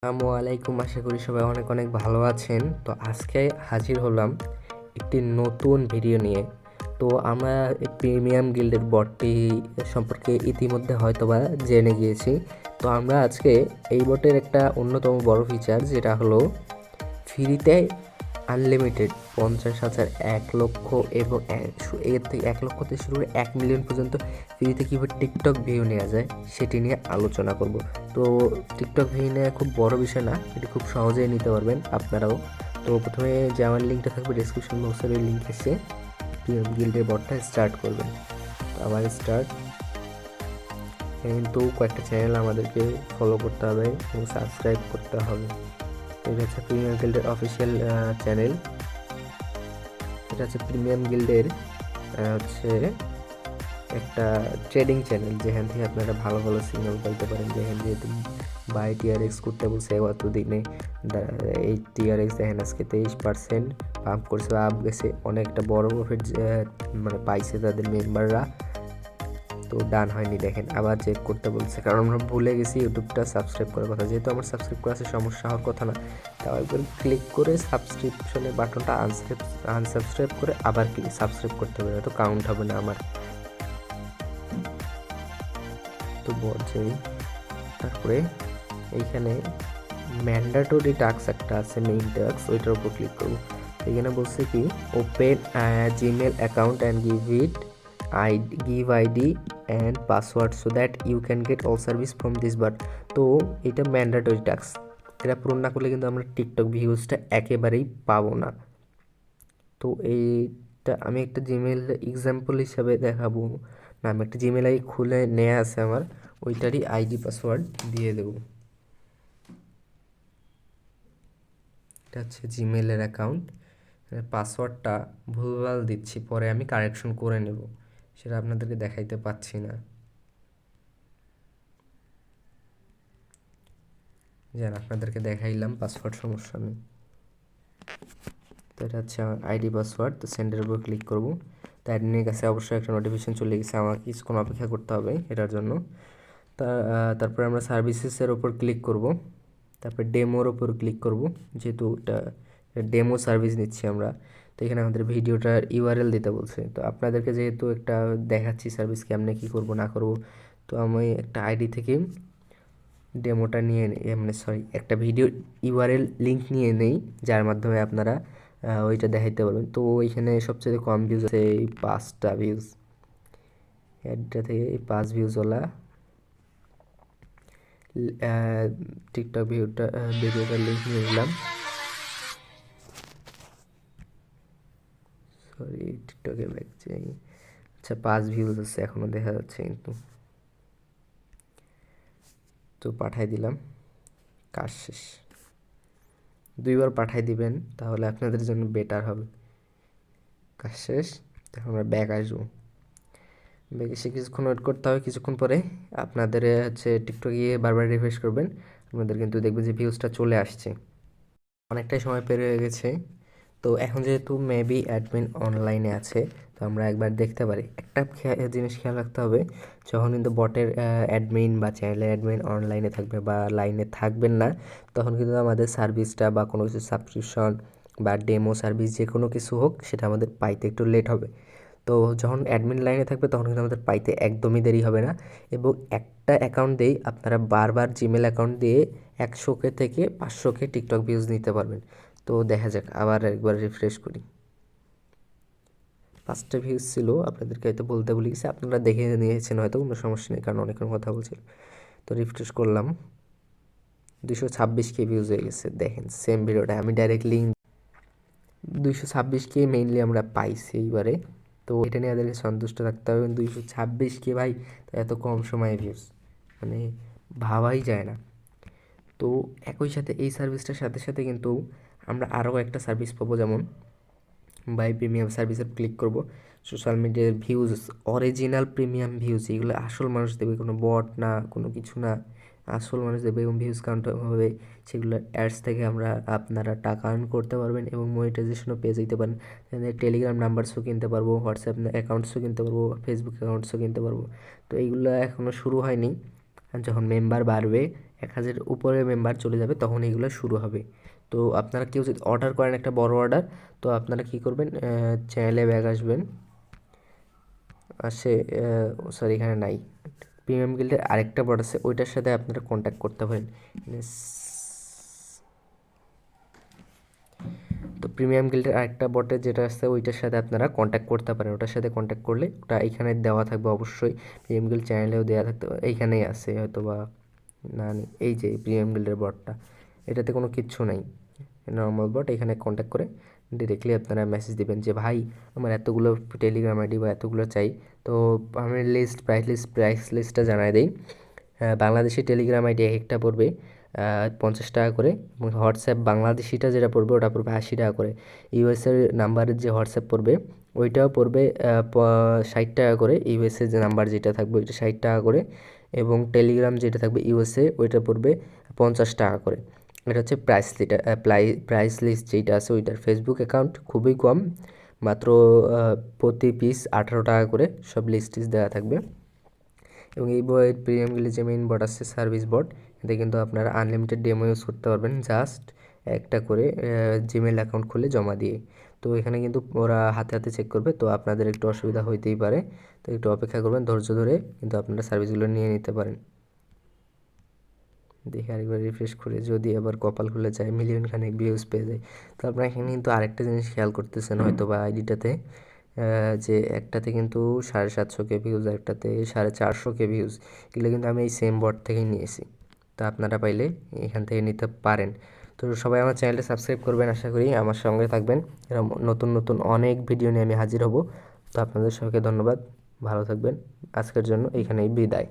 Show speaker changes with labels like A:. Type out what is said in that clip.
A: আসসালামু আলাইকুম, আশা করি সবাই অনেক অনেক ভালো আছেন। তো আজকে হাজির হলাম একটি নতুন ভিডিও নিয়ে। তো আমরা এই প্রিমিয়াম গিল্ডের বটটি সম্পর্কে ইতিমধ্যে হয়তোবা জেনে গিয়েছি। তো আমরা আজকে এই বটের একটা অন্যতম বড় ফিচার, যেটা হলো ফ্রিতে আনলিমিটেড 50,000, 1,00,000 এবং এর থেকে 1,00,000 থেকে শুরু করে 1,000,000 পর্যন্ত ফ্রিতে কীভাবে টিকটক ভিউ নেওয়া যায় সেটি নিয়ে আলোচনা করব। তো টিকটক ভিউ নেওয়া খুব বড় বিষয় না, এটি খুব সহজেই নিতে পারবেন আপনারাও। তো প্রথমে যে আমার লিঙ্কটা থাকবে ডিসক্রিপশন বক্সের, ওই লিঙ্কে এসে গিল্ডের বটটা স্টার্ট করবেন। তো আবার স্টার্ট, কিন্তু কয়েকটা চ্যানেল আমাদেরকে ফলো করতে হবে এবং সাবস্ক্রাইব করতে হবে। এটা হচ্ছে প্রিমিয়াম গিল্ডের অফিসিয়াল চ্যানেল। এটা হচ্ছে প্রিমিয়াম গিল্ডের হচ্ছে একটা ট্রেডিং চ্যানেল, যেখান থেকে আপনারা ভালো ভালো সিগন্যাল পাইতে পারেন। যেখান যেহেতু বাই টিআরএক্স করতে বলছে গত দিনে, এই টিআরএক্স দেখেন আজকে 23% পাম্প করছে, আপ গেছে, অনেকটা বড় প্রফিট মানে পাইছে তাদের মেম্বাররা। তো ডান হয়নি, দেখেন আবার চেক করতে বলছে, কারণ আমরা ভুলে গেছি ইউটিউবটা সাবস্ক্রাইব করার কথা। যেহেতু আমার সাবস্ক্রাইব করা আছে, সমস্যা হওয়ার কথা না। তাও একবার ক্লিক করে সাবস্ক্রিপশনের বাটনটা আনসাবস্ক্রাইব করে আবার সাবস্ক্রাইব করতে হবে, তো কাউন্ট হবে না আমার। তো বলছে তারপরে এইখানে ম্যান্ডেটরি টাস্ক একটা আছে, মেইন টাস্ক, ওইটার উপর ক্লিক করবো। এখানে বলছে কি, open Gmail account and give ID and password so that you can get all service from this but. তো এটা ম্যান্ডেটরি টাস্ক, এটা পূরণ না করলে কিন্তু আমরা টিকটক ভিউজটা একেবারেই পাবো না। তো এইটা আমি একটা জিমেল এক্সাম্পল হিসাবে দেখাবো না, আমি একটা জিমেল আইডি খুলে নেওয়া আছে আমার, ওইটারই আইডি পাসওয়ার্ড দিয়ে দেবো। এটা হচ্ছে জিমেলের অ্যাকাউন্ট, পাসওয়ার্ডটা ভুলভাল দিচ্ছি, পরে আমি কারেকশন করে নেব, সেটা আপনাদেরকে দেখাইতে পাচ্ছি না। যেন আপনাদেরকে দেখাইলাম, পাসওয়ার্ড সমস্যা নেই। তো এটা হচ্ছে আমার আইডি পাসওয়ার্ড। তো সেন্ডের উপর ক্লিক করব। তো অ্যাডমিনের কাছে অবশ্যই একটা নোটিফিকেশন চলে গেছে, আমাকে কিছুক্ষণ অপেক্ষা করতে হবে এটার জন্য। তারপরে আমরা সার্ভিসেসের ওপর ক্লিক করব, তারপরে ডেমোর ওপর ক্লিক করব, যেহেতু এটা ডেমো সার্ভিস নিচ্ছি আমরা। তো এখানে আমাদের ভিডিওটার ইউআরএল দিতে বলছে। তো আপনাদেরকে যেহেতু একটা দেখাচ্ছি সার্ভিস কেমনে কী করব না করব, তো আমি একটা আইডি থেকে ডেমোটা নিয়ে নেই, মানে সরি, একটা ভিডিও ইউআরএল লিঙ্ক নিয়ে নেই, যার মাধ্যমে আপনারা ওইটা দেখাইতে পারবেন। তো ওইখানে সবচেয়ে কম ভিউজ আছে এই 5টা ভিউজ, অ্যাডটা থেকে এই 5 ভিউজওয়ালা টিকটক ভিডিওটার লিঙ্ক নিয়ে নিলাম। সরি, টিকটকে ব্যাক চাই। আচ্ছা, 5 ভিউজ আছে এখনও দেখা যাচ্ছে কিন্তু। তো পাঠাই দিলাম, কাজ শেষ। 2বার পাঠাই দিবেন, তাহলে আপনাদের জন্য বেটার হবে। কাজ শেষ, এখন আমরা ব্যাক আসবো। ব্যাক এসে কিছুক্ষণ ওয়েট করতে হবে, কিছুক্ষণ পরে আপনাদের হচ্ছে টিকটক গিয়ে বারবার রিফ্রেশ করবেন, আপনাদের কিন্তু দেখবেন যে ভিউজটা চলে আসছে। অনেকটাই সময় পেরিয়ে হয়ে গেছে। তো এখন যেহেতু মেবি অ্যাডমিন অনলাইনে আছে, তো আমরা একবার দেখতে পারি। একটা জিনিস খেয়াল রাখতে হবে, যখন কিন্তু বটের অ্যাডমিন বা চ্যানেলের অ্যাডমিন অনলাইনে থাকবে বা লাইনে থাকবেন না, তখন কিন্তু আমাদের সার্ভিসটা বা কোনো কিছু সাবস্ক্রিপশন বা ডেমো সার্ভিস যে কোনো কিছু হোক, সেটা আমাদের পাইতে একটু লেট হবে। তো যখন অ্যাডমিন লাইনে থাকবে, তখন কিন্তু আমাদের পাইতে একদমই দেরি হবে না। এবং একটা অ্যাকাউন্ট দিয়েই আপনারা বারবার জিমেল অ্যাকাউন্ট দিয়ে 100K থেকে 500K টিকটক ভিউজ নিতে পারবেন। তো দেখা যাক, আবার একবার রিফ্রেশ করি। 5টা ভিউজ ছিল, আপনাদেরকে হয়তো বলতে ভুলে গেছি, আপনারা দেখে নিয়েছেন হয়তো, কোনো সমস্যা নেই, কারণ অনেকক্ষণ কথা বলছিল। তো রিফ্রেশ করলাম, 226K ভিউজ হয়ে গেছে। দেখেন সেম ভিডিওটা আমি ডাইরেক্ট লিঙ্ক, 226K মেইনলি আমরা পাইছি এইবারে। তো এটা নিয়ে আমাদেরকে সন্তুষ্ট থাকতে হবে। 226K ভাই, তো এত কম সময়ে ভিউজ, মানে ভাবাই যায় না। তো একই সাথে এই সার্ভিসটার সাথে সাথে কিন্তু আমরা আরও একটা সার্ভিস পাবো, যেমন বাই প্রিমিয়াম সার্ভিসে ক্লিক করব। সোশ্যাল মিডিয়ার ভিউজ, অরিজিনাল প্রিমিয়াম ভিউজ, এগুলো আসল মানুষ দেবে, কোনো বট না, কোনো কিছু না, আসল মানুষ দেবে এবং ভিউজ কাউন্ট হবে। সেগুলো অ্যাডস থেকে আপনারা টাকা আর্ন করতে পারবেন এবং মনিটাইজেশনও পেয়ে যেতে পারেন। টেলিগ্রাম নাম্বারসও কিনতে পারবো, হোয়াটসঅ্যাপ অ্যাকাউন্টসও কিনতে পারবো, ফেসবুক অ্যাকাউন্টসও কিনতে পারবো। তো এইগুলো এখনও শুরু হয়নি, যখন মেম্বার বাড়বে 1000 উপরে মেম্বার চলে যাবে তখন এগুলো শুরু হবে। তো আপনারা কেউ যদি অর্ডার করেন একটা বড় অর্ডার, তো আপনারা কী করবেন, চ্যানেলে ব্যাক আসবেন, আসে সরি এখানে নাই, প্রিমিয়াম গিল্ডের আরেকটা বট আছে, ওইটার সাথে আপনারা কন্ট্যাক্ট করতে পারেন। তো প্রিমিয়াম গিল্ডের আরেকটা বটে যেটা আছে ওইটার সাথে আপনারা কন্ট্যাক্ট করতে পারেন। ওটার সাথে কন্ট্যাক্ট করলে ওটা এইখানে দেওয়া থাকবে অবশ্যই, প্রিমিয়াম গিল্ড চ্যানেলেও দেওয়া থাকতে এইখানেই আছে হয়তো বা না, এই যে প্রিমিয়াম গিল্ডের বটটা, এটাতে কোনো কিচ্ছু নাই, নর্মাল বট। এখানে কন্ট্যাক্ট করে ডিরেক্টলি আপনারা মেসেজ দিবেন যে ভাই আমার এতগুলো টেলিগ্রাম আইডি বা এতগুলো চাই। তো আমি প্রাইস লিস্টটা জানাই দিই। বাংলাদেশি টেলিগ্রাম আইডি এক একটা পড়বে 50 টাকা করে, এবং হোয়াটসঅ্যাপ বাংলাদেশিটা যেটা পড়বে ওটা পড়বে 80 টাকা করে। ইউএসএর নাম্বারের যে হোয়াটসঅ্যাপ পড়বে ওইটাও পড়বে 60 টাকা করে, ইউএসএ যে নাম্বার যেটা থাকবে ওইটা 60 টাকা করে, এবং টেলিগ্রাম যেটা থাকবে ইউএসএ ওইটা পড়বে 50 টাকা করে। এটা হচ্ছে প্রাইস লিস্ট যেটা আছে ওইটার। ফেসবুক অ্যাকাউন্ট খুবই কম, মাত্র প্রতি পিস 18 টাকা করে সব লিস্ট দেওয়া থাকবে। এবং এই বইয়ের প্রিমিয়াম গিল্ডের যে মেইন বট আছে সার্ভিস বট, এতে কিন্তু আপনারা আনলিমিটেড ডেমো ইউজ করতে পারবেন জাস্ট একটা করে জিমেল অ্যাকাউন্ট খুলে জমা দিয়ে। তো এখানে কিন্তু ওরা হাতে হাতে চেক করবে, তো আপনাদের একটু অসুবিধা হইতেই পারে, তো একটু অপেক্ষা করবেন ধৈর্য ধরে, কিন্তু আপনারা সার্ভিসগুলো নিয়ে নিতে পারেন। দেখে আরেকবার রিফ্রেশ করে যদি আবার কপাল খুলে যায় মিলিয়ন খানেক ভিউজ পেয়ে যায়। তো আপনারা এখানে কিন্তু আরেকটা জিনিস খেয়াল করতেছেন হয়তো বা আইডিটাতে, যে একটাতে কিন্তু 750K ভিউজ, একটাতে 450K ভিউজ, এগুলো কিন্তু আমি এই সেম বট থেকেই নিয়েছি। তো আপনারা পাইলে এখান থেকে নিতে পারেন। তো সবাই আমার চ্যানেলটা সাবস্ক্রাইব করবেন, আশা করি আমার সঙ্গে থাকবেন, এরকম নতুন নতুন অনেক ভিডিও নিয়ে আমি হাজির হব। তো আপনাদের সবাইকে ধন্যবাদ, ভালো থাকবেন, আজকের জন্য এইখানেই বিদায়।